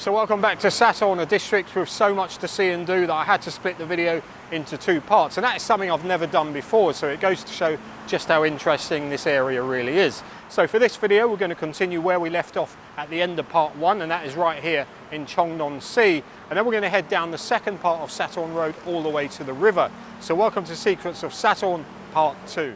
So welcome back to Sathorn, a district with so much to see and do that I had to split the video into two parts, and that is something I've never done before, so it goes to show just how interesting this area really is. So for this video we're going to continue where we left off at the end of part one, and that is right here in Chong Nonsi, and then we're going to head down the second part of Sathorn Road all the way to the river. So welcome to Secrets of Sathorn Part 2.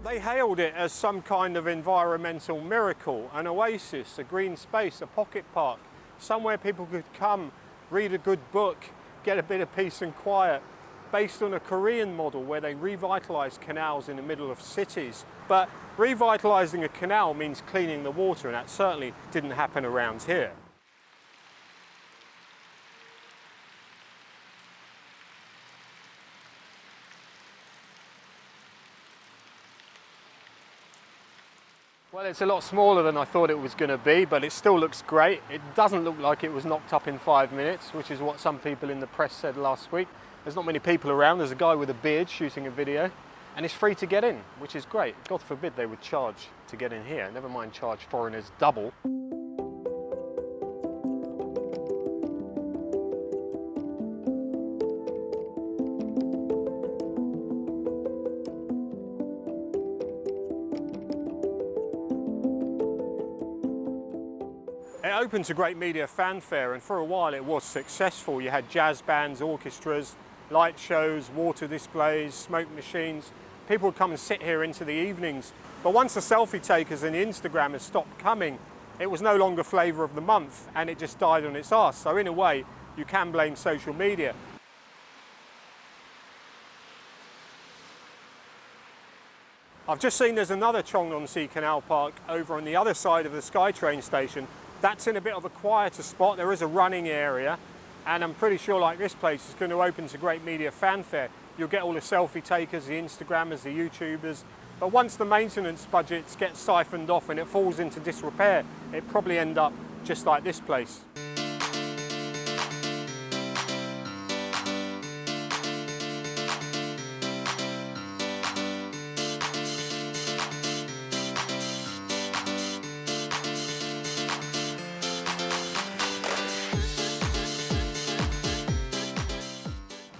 They hailed it as some kind of environmental miracle, an oasis, a green space, a pocket park, somewhere people could come, read a good book, get a bit of peace and quiet, based on a Korean model where they revitalised canals in the middle of cities. But revitalising a canal means cleaning the water, and that certainly didn't happen around here. Well, it's a lot smaller than I thought it was going to be, but it still looks great. It doesn't look like it was knocked up in 5 minutes, which is what some people in the press said last week. There's not many people around. There's a guy with a beard shooting a video, and it's free to get in, which is great. God forbid they would charge to get in here. Never mind charge foreigners double. It opened to great media fanfare, and for a while it was successful. You had jazz bands, orchestras, light shows, water displays, smoke machines. People would come and sit here into the evenings. But once the selfie takers and the Instagrammers stopped coming, it was no longer flavour of the month, and it just died on its arse. So in a way, you can blame social media. I've just seen there's another Chong Nonsi Canal Park over on the other side of the SkyTrain station. That's in a bit of a quieter spot. There is a running area, and I'm pretty sure like this place is going to open to great media fanfare. You'll get all the selfie takers, the Instagrammers, the YouTubers, but once the maintenance budgets get siphoned off and it falls into disrepair, it probably end up just like this place.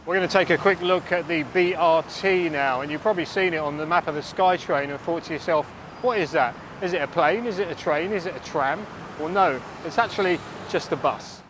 We're going to take a quick look at the BRT now, and you've probably seen it on the map of the SkyTrain and thought to yourself, what is that? Is it a plane? Is it a train? Is it a tram? Well, no, it's actually just a bus.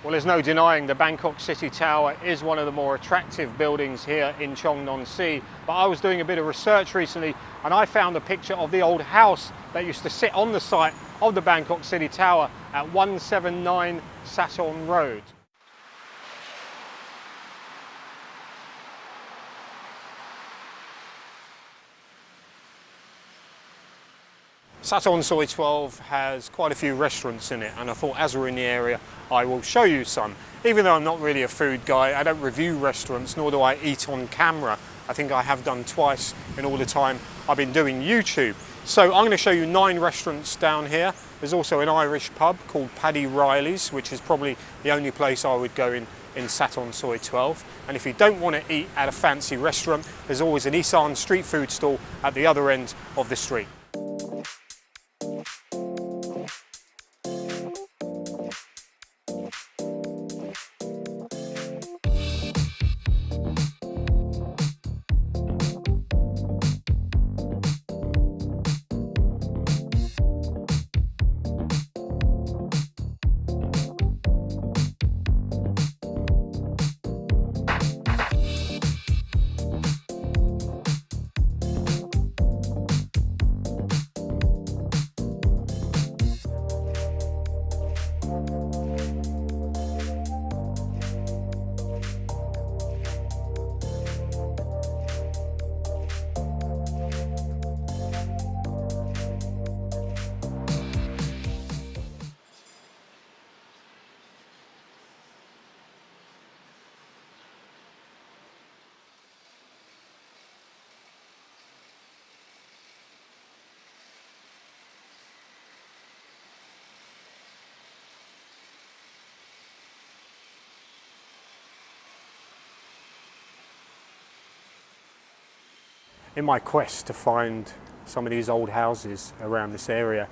Well, there's no denying the Bangkok City Tower is one of the more attractive buildings here in Chong Nonsi. But I was doing a bit of research recently and I found a picture of the old house that used to sit on the site of the Bangkok City Tower at 179 Sathorn Road. Sathorn Soi 12 has quite a few restaurants in it, and I thought as we're in the area I will show you some. Even though I'm not really a food guy, I don't review restaurants, nor do I eat on camera. I think I have done twice in all the time I've been doing YouTube. So I'm going to show you 9 restaurants down here. There's also an Irish pub called Paddy Riley's, which is probably the only place I would go in Sathorn Soi 12. And if you don't want to eat at a fancy restaurant, there's always an Isan street food stall at the other end of the street. In my quest to find some of these old houses around this area,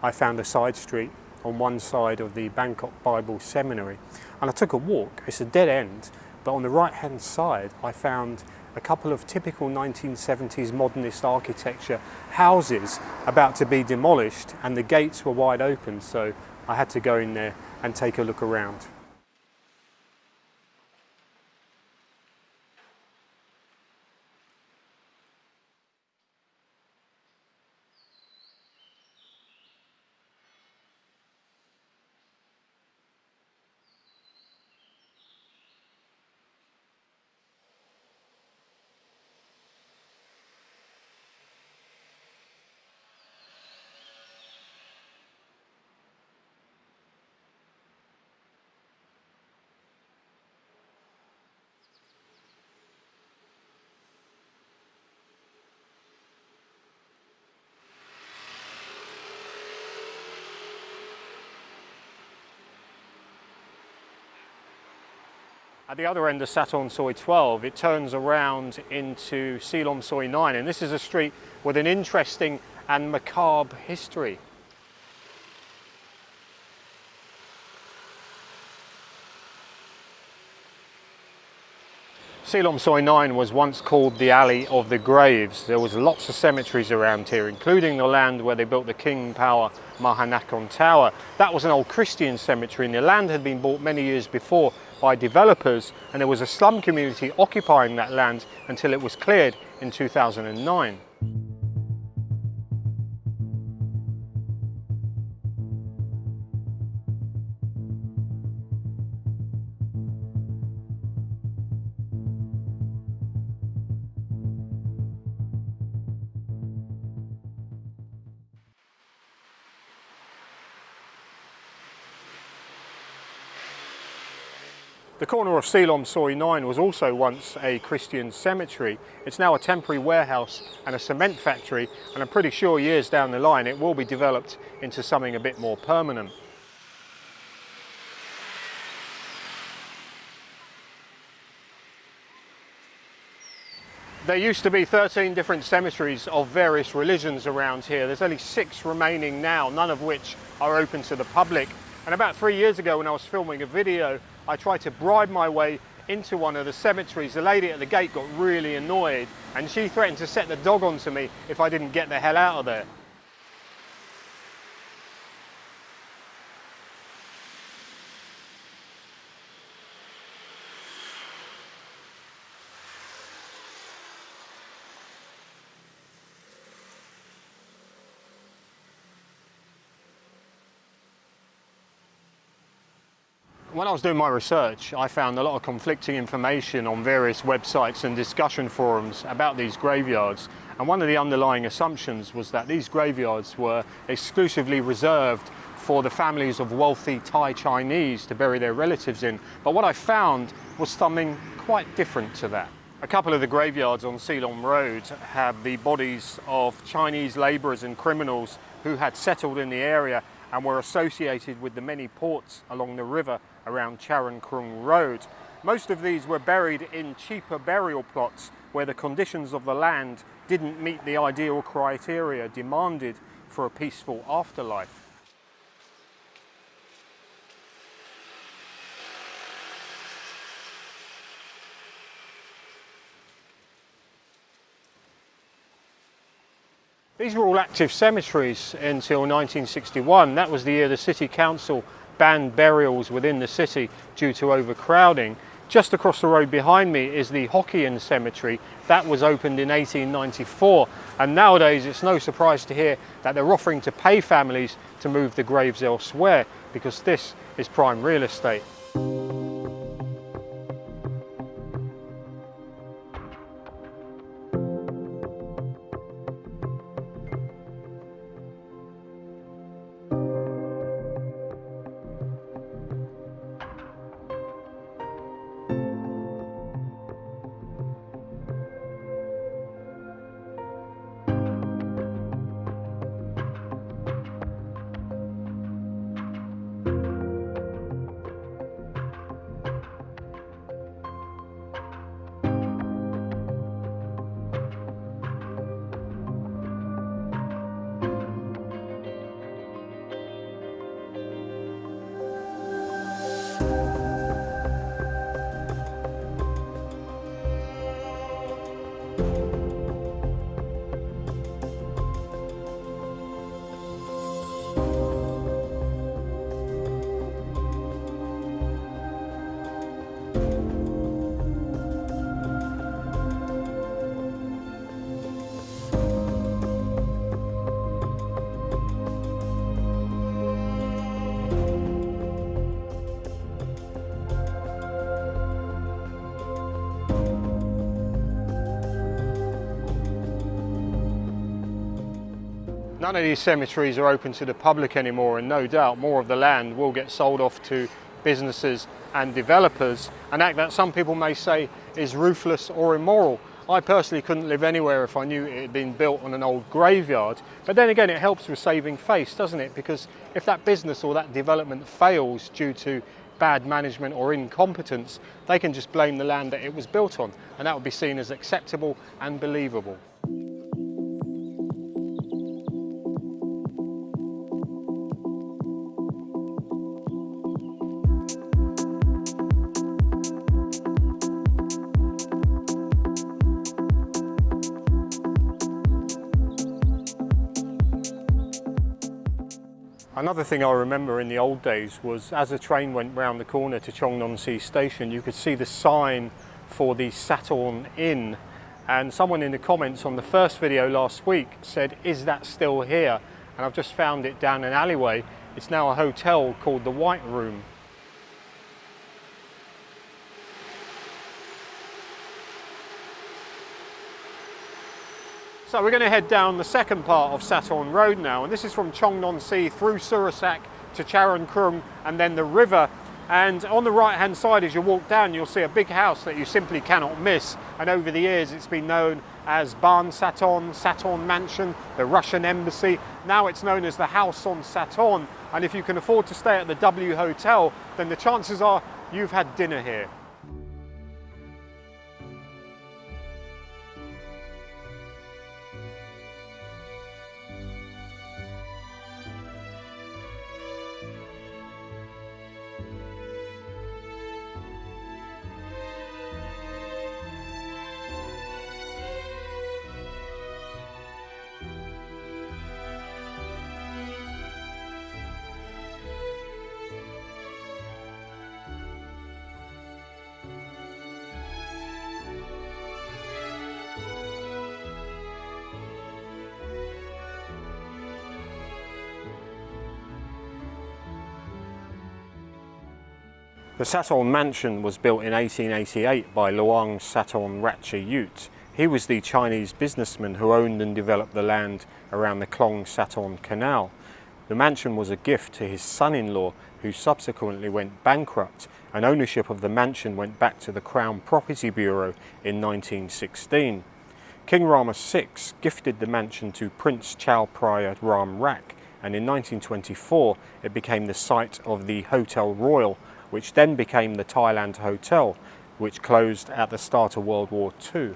I found a side street on one side of the Bangkok Bible Seminary, and I took a walk. It's a dead end, but on the right hand side I found a couple of typical 1970s modernist architecture houses about to be demolished, and the gates were wide open, so I had to go in there and take a look around. At the other end of Sathorn Soi 12, it turns around into Silom Soi 9, and this is a street with an interesting and macabre history. Silom Soi 9 was once called the Alley of the Graves. There was lots of cemeteries around here, including the land where they built the King Power Mahanakhon Tower. That was an old Christian cemetery, and the land had been bought many years before by developers, and there was a slum community occupying that land until it was cleared in 2009. The corner of Silom Soi 9 was also once a Christian cemetery. It's now a temporary warehouse and a cement factory, and I'm pretty sure years down the line it will be developed into something a bit more permanent. There used to be 13 different cemeteries of various religions around here. There's only 6 remaining now, none of which are open to the public. And about 3 years ago, when I was filming a video, I tried to bribe my way into one of the cemeteries. The lady at the gate got really annoyed, and she threatened to set the dog onto me if I didn't get the hell out of there. When I was doing my research, I found a lot of conflicting information on various websites and discussion forums about these graveyards. And one of the underlying assumptions was that these graveyards were exclusively reserved for the families of wealthy Thai Chinese to bury their relatives in. But what I found was something quite different to that. A couple of the graveyards on Silom Road have the bodies of Chinese labourers and criminals who had settled in the area and were associated with the many ports along the river around Charoen Krung Road. Most of these were buried in cheaper burial plots where the conditions of the land didn't meet the ideal criteria demanded for a peaceful afterlife. These were all active cemeteries until 1961. That was the year the City Council banned burials within the city due to overcrowding. Just across the road behind me is the Hokkien Cemetery. That was opened in 1894, and nowadays it's no surprise to hear that they're offering to pay families to move the graves elsewhere because this is prime real estate. None of these cemeteries are open to the public anymore, and no doubt more of the land will get sold off to businesses and developers, an act that some people may say is ruthless or immoral. I personally couldn't live anywhere if I knew it had been built on an old graveyard, but then again it helps with saving face, doesn't it? Because if that business or that development fails due to bad management or incompetence, they can just blame the land that it was built on, and that would be seen as acceptable and believable. Another thing I remember in the old days was as a train went round the corner to Chong Nonsi station, you could see the sign for the Sathorn Inn, and someone in the comments on the first video last week said, "Is that still here?" And I've just found it down an alleyway. It's now a hotel called the White Room. So we're going to head down the second part of Sathorn Road now, and this is from Chong Nonsi through Surasak to Charoen Krung and then the river. And on the right hand side as you walk down, you'll see a big house that you simply cannot miss, and over the years it's been known as Ban Sathorn, Sathorn Mansion, the Russian Embassy. Now it's known as the House on Sathorn, and if you can afford to stay at the W Hotel, then the chances are you've had dinner here. The Sathorn Mansion was built in 1888 by Luang Sathorn Ratchayut. He was the Chinese businessman who owned and developed the land around the Sathorn Canal. The mansion was a gift to his son-in-law, who subsequently went bankrupt, and ownership of the mansion went back to the Crown Property Bureau in 1916. King Rama VI gifted the mansion to Prince Chao Phraya River, and in 1924 it became the site of the Hotel Royal, which then became the Thailand Hotel, which closed at the start of World War II.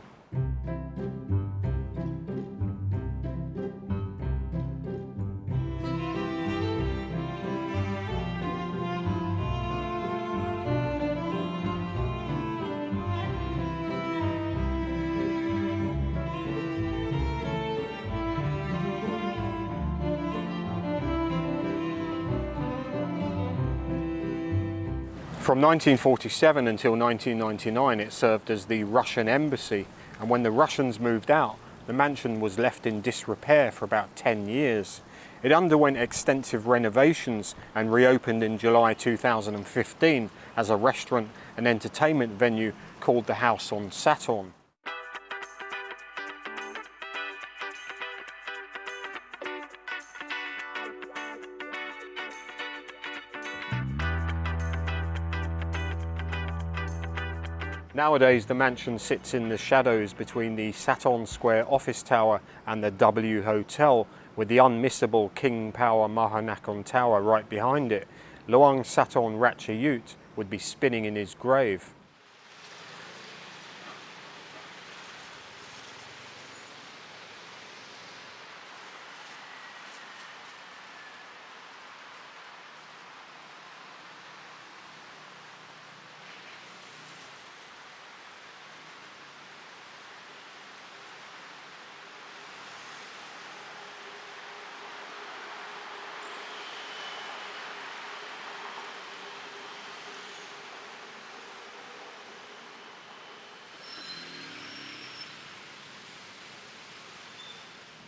From 1947 until 1999 it served as the Russian embassy, and when the Russians moved out, the mansion was left in disrepair for about 10 years. It underwent extensive renovations and reopened in July 2015 as a restaurant and entertainment venue called the House on Sathorn. Nowadays the mansion sits in the shadows between the Sathorn Square office tower and the W Hotel, with the unmissable King Power Mahanakhon Tower right behind it. Luang Sathorn Ratchayut would be spinning in his grave.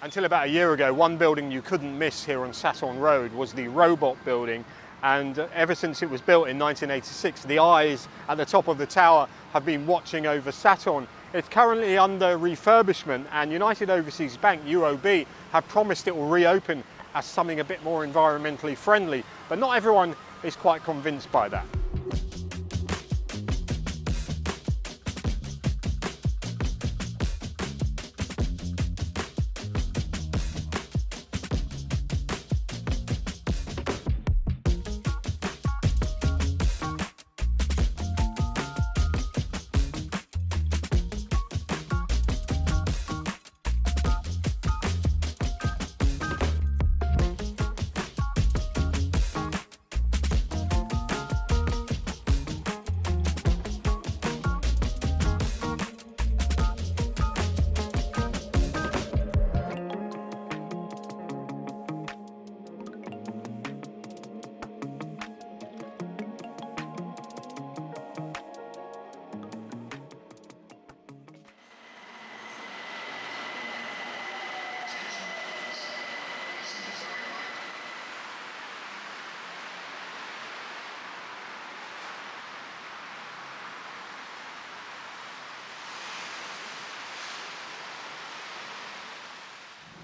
Until about a year ago, one building you couldn't miss here on Sathorn Road was the Robot building, and ever since it was built in 1986, the eyes at the top of the tower have been watching over Sathorn. It's currently under refurbishment, and United Overseas Bank, UOB, have promised it will reopen as something a bit more environmentally friendly, but not everyone is quite convinced by that.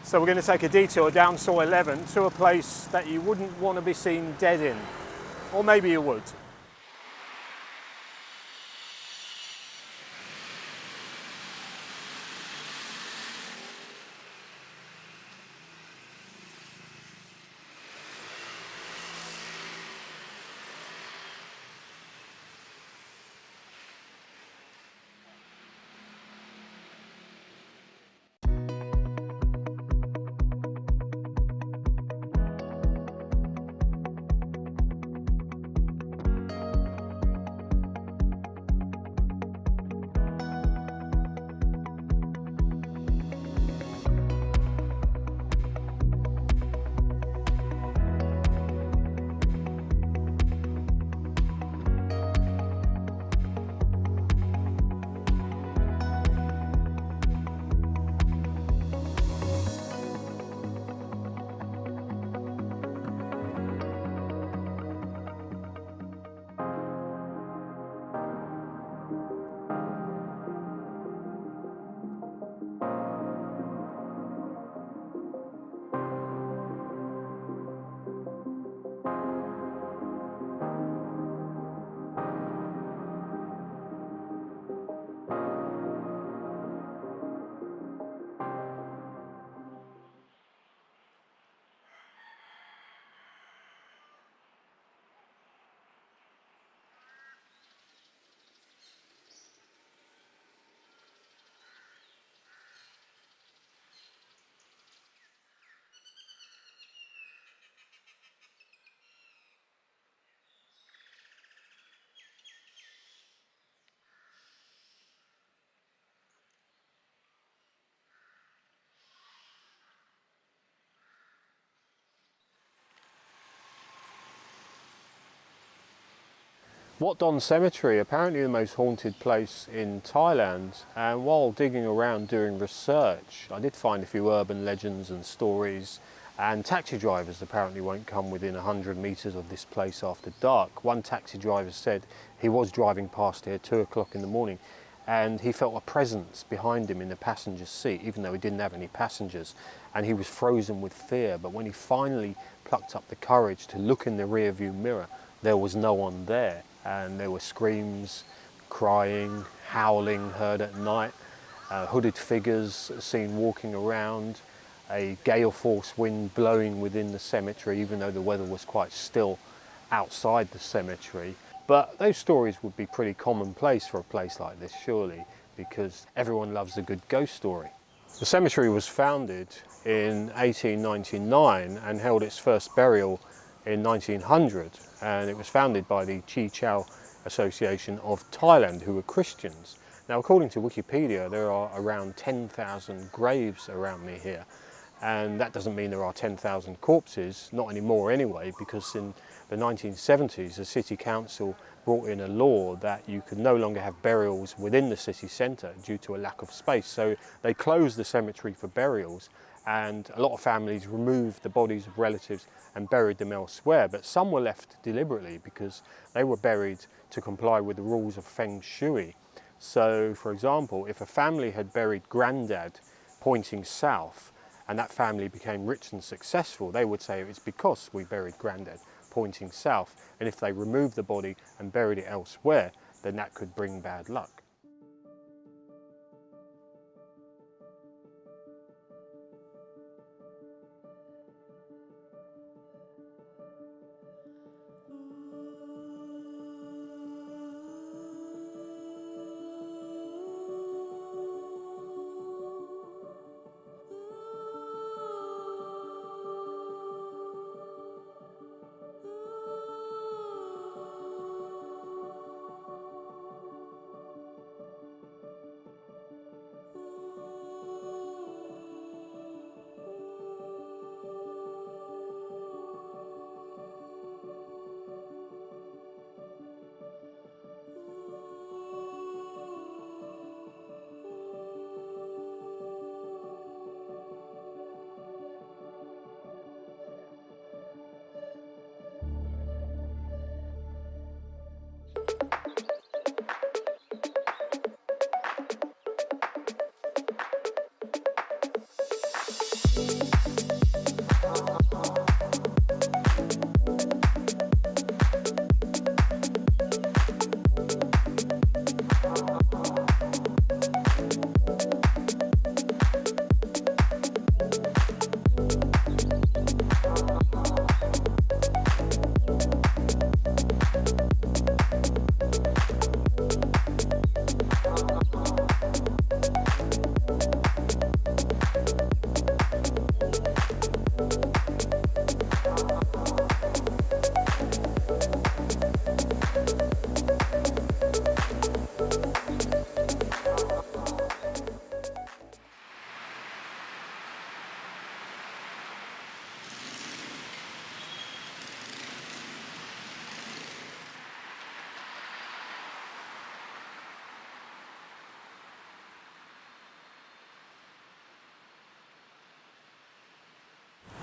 So we're going to take a detour down Saw 11 to a place that you wouldn't want to be seen dead in. Or maybe you would. Wat Don Cemetery, apparently the most haunted place in Thailand, and while digging around doing research I did find a few urban legends and stories, and taxi drivers apparently won't come within 100 metres of this place after dark. One taxi driver said he was driving past here 2 o'clock in the morning and he felt a presence behind him in the passenger seat, even though he didn't have any passengers, and he was frozen with fear. But when he finally plucked up the courage to look in the rear view mirror, there was no one there, and there were screams, crying, howling heard at night, hooded figures seen walking around, a gale force wind blowing within the cemetery even though the weather was quite still outside the cemetery. But those stories would be pretty commonplace for a place like this, surely, because everyone loves a good ghost story. The cemetery was founded in 1899 and held its first burial in 1900, and it was founded by the Chi Chao Association of Thailand, who were Christians. Now, according to Wikipedia, there are around 10,000 graves around me here, and that doesn't mean there are 10,000 corpses, not anymore anyway, because in the 1970s the city council brought in a law that you could no longer have burials within the city centre due to a lack of space. So they closed the cemetery for burials, and a lot of families removed the bodies of relatives and buried them elsewhere. But some were left deliberately because they were buried to comply with the rules of Feng Shui. So, for example, if a family had buried Grandad pointing south and that family became rich and successful, they would say it's because we buried Grandad pointing south, and if they removed the body and buried it elsewhere, then that could bring bad luck.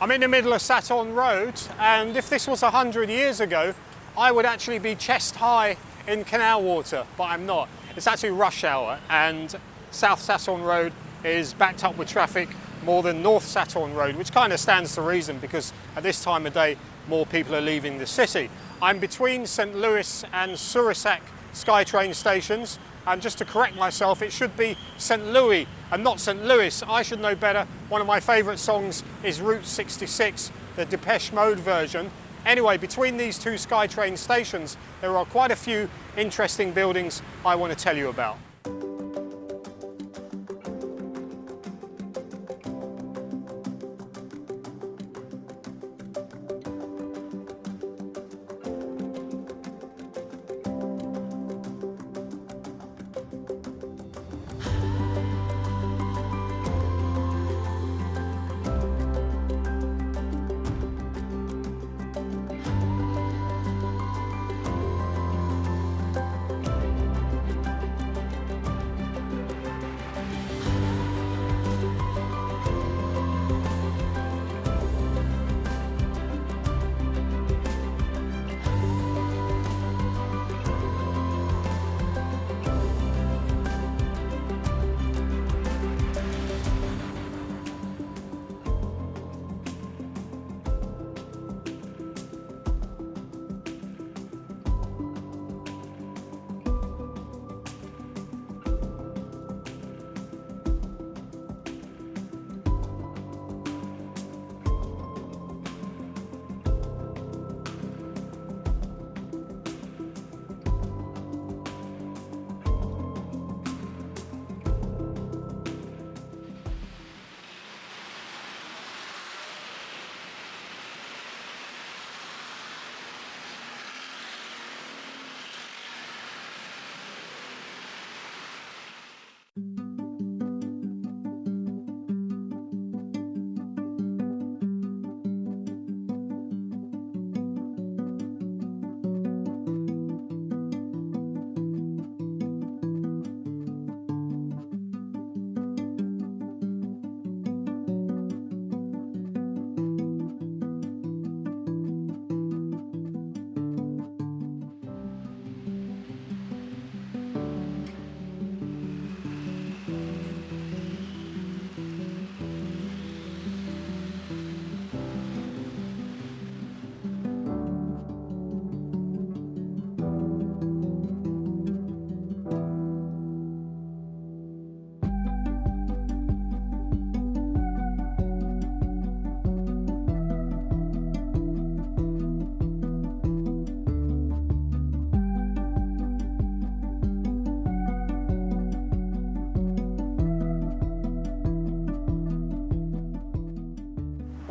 I'm in the middle of Sathorn Road, and if this was 100 years ago, I would actually be chest high in canal water, but I'm not. It's actually rush hour, and South Sathorn Road is backed up with traffic more than North Sathorn Road, which kind of stands to reason because at this time of day, more people are leaving the city. I'm between St. Louis and Surisak SkyTrain stations, and just to correct myself, it should be St. Louis and not St. Louis. I should know better. One of my favourite songs is Route 66, the Depeche Mode version. Anyway, between these two SkyTrain stations, there are quite a few interesting buildings I want to tell you about.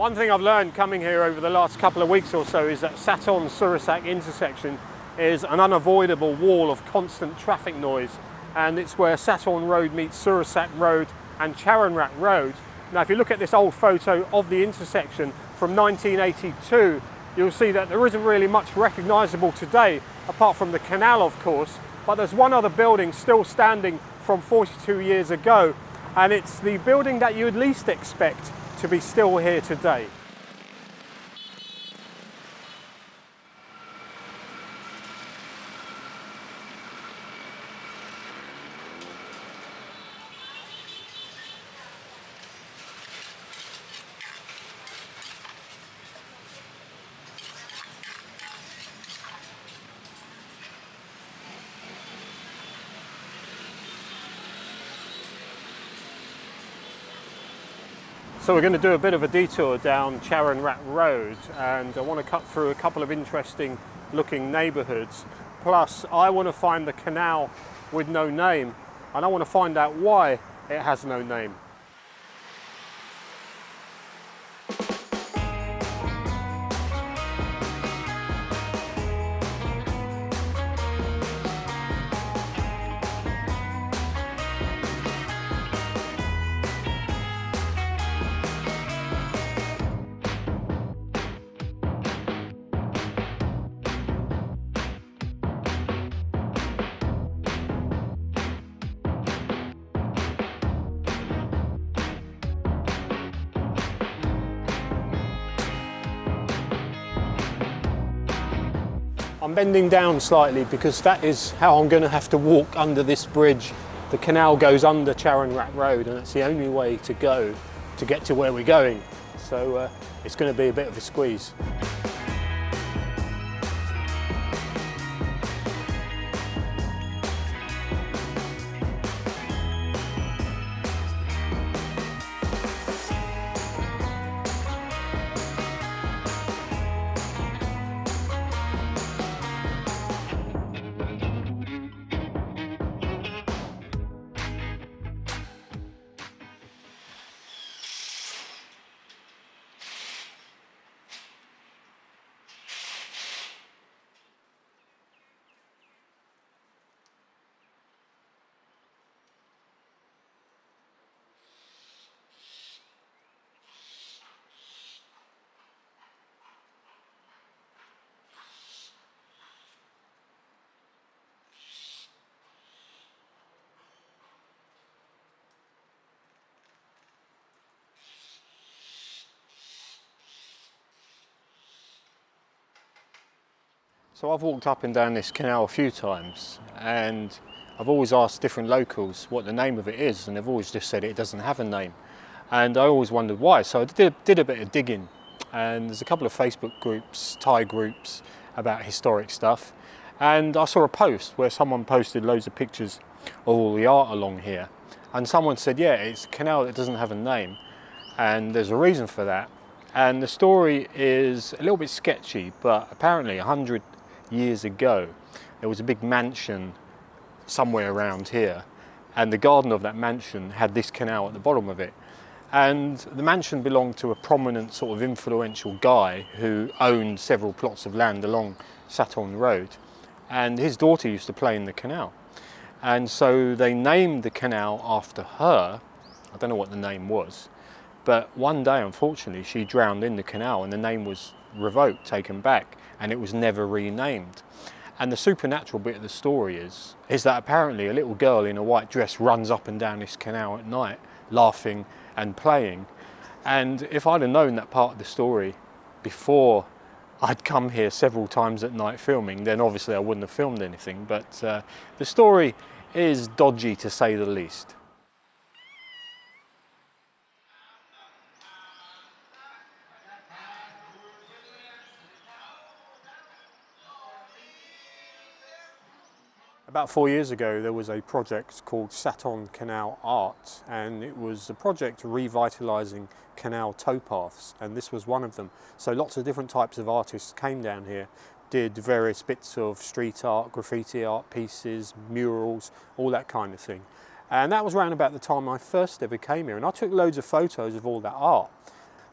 One thing I've learned coming here over the last couple of weeks or so is that Sathorn-Silom intersection is an unavoidable wall of constant traffic noise, and it's where Sathorn Road meets Surusak Road and Charoen Road. Now if you look at this old photo of the intersection from 1982, you'll see that there isn't really much recognisable today, apart from the canal of course, but there's one other building still standing from 42 years ago, and it's the building that you would least expect to be still here today. So we're going to do a bit of a detour down Charoen Road, and I want to cut through a couple of interesting looking neighbourhoods. Plus I want to find the canal with no name, and I want to find out why it has no name. I'm bending down slightly because that is how I'm going to have to walk under this bridge. The canal goes under Charoen Road, and that's the only way to go to get to where we're going. So it's going to be a bit of a squeeze. So I've walked up and down this canal a few times, and I've always asked different locals what the name of it is, and they've always just said it doesn't have a name. And I always wondered why, so I did a bit of digging, and there's a couple of Facebook groups, Thai groups, about historic stuff, and I saw a post where someone posted loads of pictures of all the art along here, and someone said, yeah, it's a canal that doesn't have a name, and there's a reason for that. And the story is a little bit sketchy, but apparently 100 years ago there was a big mansion somewhere around here, and the garden of that mansion had this canal at the bottom of it, and the mansion belonged to a prominent sort of influential guy who owned several plots of land along Sathorn Road, and his daughter used to play in the canal, and so they named the canal after her. I don't know what the name was, but one day unfortunately she drowned in the canal, and the name was revoked, taken back, and it was never renamed. And the supernatural bit of the story is that apparently a little girl in a white dress runs up and down this canal at night, laughing and playing. And if I'd have known that part of the story before I'd come here several times at night filming, then obviously I wouldn't have filmed anything. But the story is dodgy, to say the least. About 4 years ago there was a project called Sathorn Canal Art, and it was a project revitalising canal towpaths, and this was one of them. So lots of different types of artists came down here, did various bits of street art, graffiti art pieces, murals, all that kind of thing. And that was around about the time I first ever came here, and I took loads of photos of all that art.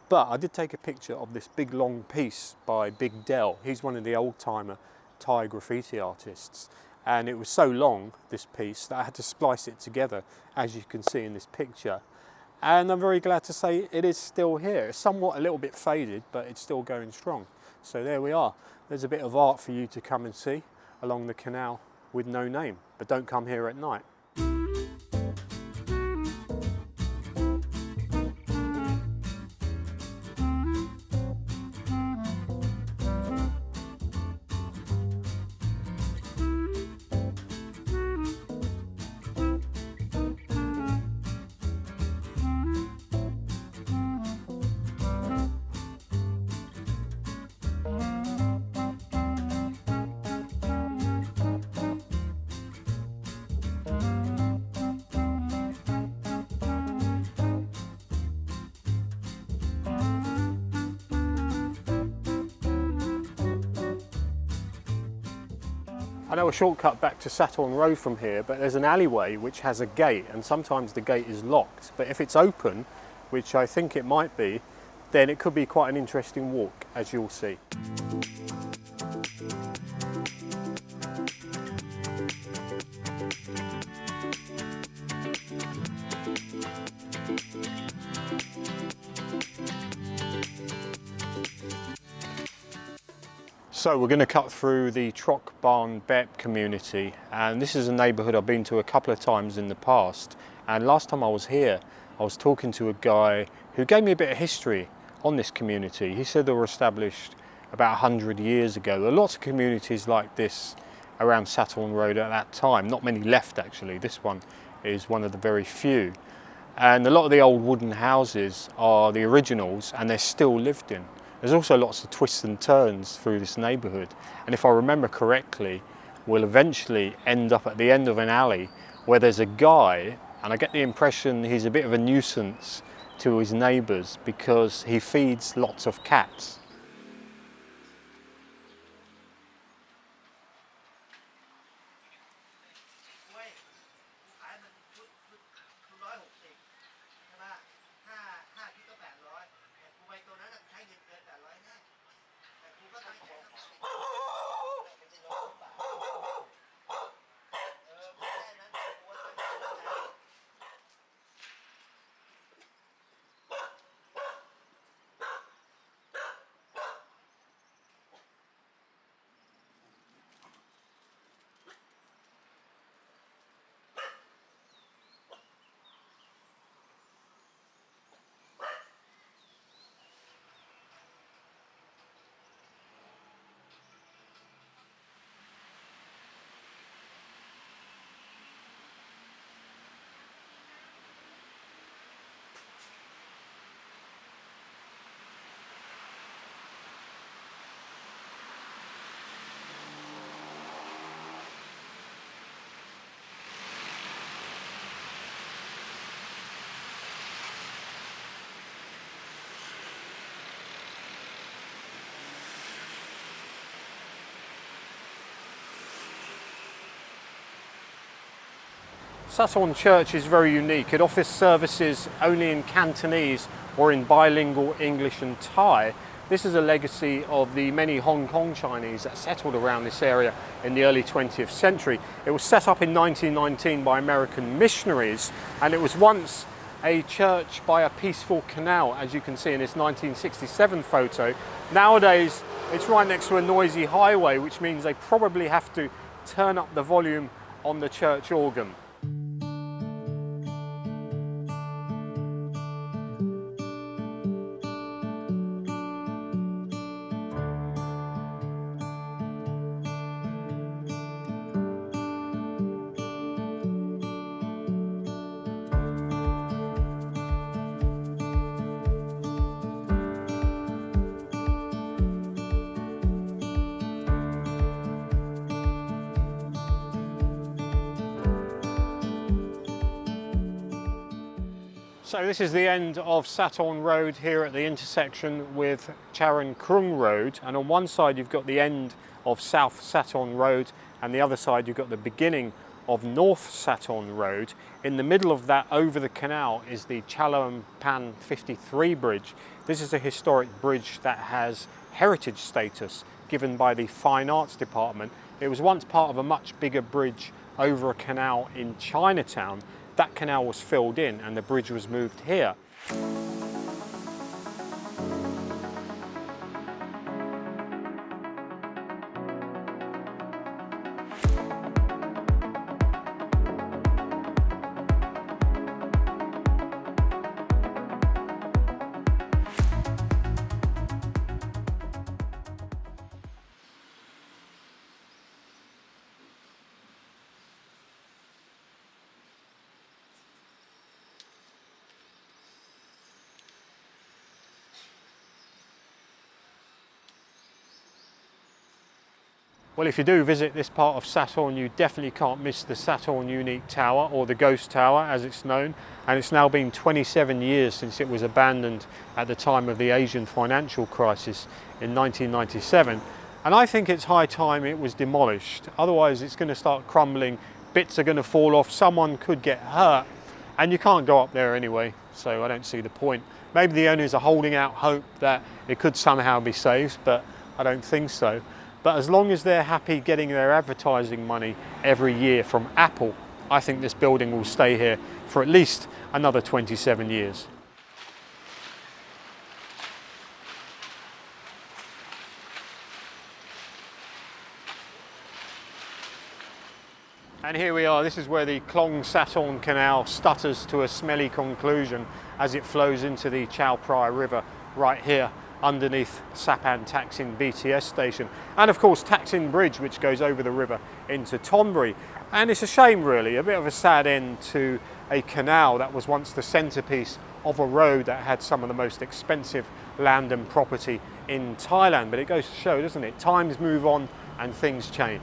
But I did take a picture of this big long piece by Big Del. He's one of the old-timer Thai graffiti artists. And it was so long, this piece, that I had to splice it together, as you can see in this picture. And I'm very glad to say it is still here. It's somewhat a little bit faded, but it's still going strong. So there we are. There's a bit of art for you to come and see along the canal with no name. But don't come here at night. I know a shortcut back to Sathorn Road from here, but there's an alleyway which has a gate, and sometimes the gate is locked. But if it's open, which I think it might be, then it could be quite an interesting walk, as you'll see. So we're going to cut through the Troc Barn Bep community, and this is a neighbourhood I've been to a couple of times in the past. And last time I was here, I was talking to a guy who gave me a bit of history on this community. He said they were established about 100 years ago. There are lots of communities like this around Sathorn Road at that time. Not many left actually. This one is one of the very few. And a lot of the old wooden houses are the originals, and they're still lived in. There's also lots of twists and turns through this neighbourhood, and if I remember correctly, we'll eventually end up at the end of an alley where there's a guy, and I get the impression he's a bit of a nuisance to his neighbours because he feeds lots of cats. Sathorn Church is very unique. It offers services only in Cantonese or in bilingual English and Thai. This is a legacy of the many Hong Kong Chinese that settled around this area in the early 20th century. It was set up in 1919 by American missionaries, and it was once a church by a peaceful canal, as you can see in this 1967 photo. Nowadays, it's right next to a noisy highway, which means they probably have to turn up the volume on the church organ. So this is the end of Sathorn Road here at the intersection with Charoen Krung Road, and on one side you've got the end of South Sathorn Road, and the other side you've got the beginning of North Sathorn Road. In the middle of that, over the canal, is the Charoen 53 bridge. This is a historic bridge that has heritage status given by the Fine Arts Department. It was once part of a much bigger bridge over a canal in Chinatown. That canal was filled in and the bridge was moved here. Well, if you do visit this part of Sathorn, you definitely can't miss the Sathorn Unique Tower, or the Ghost Tower as it's known, and it's now been 27 years since it was abandoned at the time of the Asian financial crisis in 1997, and I think it's high time it was demolished. Otherwise it's going to start crumbling, bits are going to fall off, someone could get hurt, and you can't go up there anyway, so I don't see the point. Maybe the owners are holding out hope that it could somehow be saved, but I don't think so. But as long as they're happy getting their advertising money every year from Apple, I think this building will stay here for at least another 27 years. And here we are, this is where the Krung Sathorn Canal stutters to a smelly conclusion as it flows into the Chao Phraya River right here underneath Sapan Taksin BTS station, and of course Taksin Bridge, which goes over the river into Thonburi. And it's a shame really, a bit of a sad end to a canal that was once the centrepiece of a road that had some of the most expensive land and property in Thailand. But it goes to show, doesn't it, times move on and things change.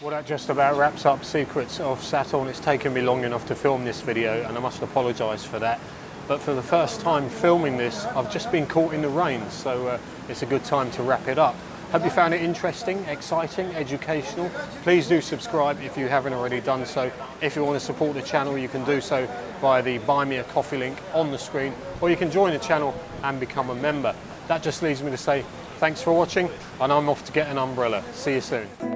Well, that just about wraps up Secrets of Sathorn. It's taken me long enough to film this video and I must apologise for that. But for the first time filming this, I've just been caught in the rain, so it's a good time to wrap it up. Hope you found it interesting, exciting, educational. Please do subscribe if you haven't already done so. If you want to support the channel, you can do so via the Buy Me a Coffee link on the screen, or you can join the channel and become a member. That just leaves me to say thanks for watching, and I'm off to get an umbrella. See you soon.